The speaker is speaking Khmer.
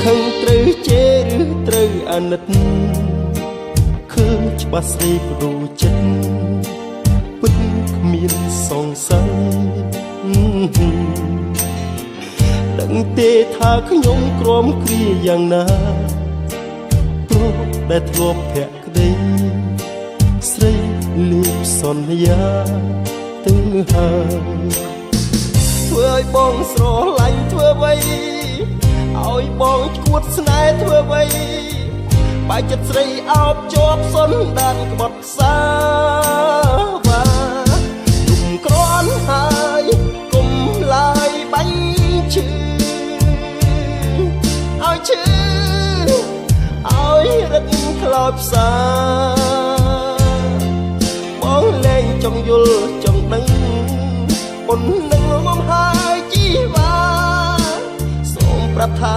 ខឹងត្រូវជេរឬត្រូវអាណិតឃើញច្បាស់ស្រីប្រូចិត្តពិតគ្មានសង្ស័យដឹងទេថាខ្ញុំក្រំគ្រាយ៉ាងណាព្រោះដែលធ្លាប់ភក្តីស្រីលេបសន្យាទៅហើយធ្វើឲ្យបងស្រឡាញ់ធ្វើអ្វីឲ្យបងឈួតស្នេហ៍ធ្វើអ្វីបើចិត្តស្រីអោបជាប់សន្តានក្បត់សាវ៉ាទុំក្រន់ហើយគុំឡើយបាញ់ឈឺឲ្យឈឺឲ្យរឹកខ្លោចផ្សាបងលែងចង់យល់ចង់ដឹងប៉ុននឹងមកហើយជីវ៉ាសូមប្រាប់ថា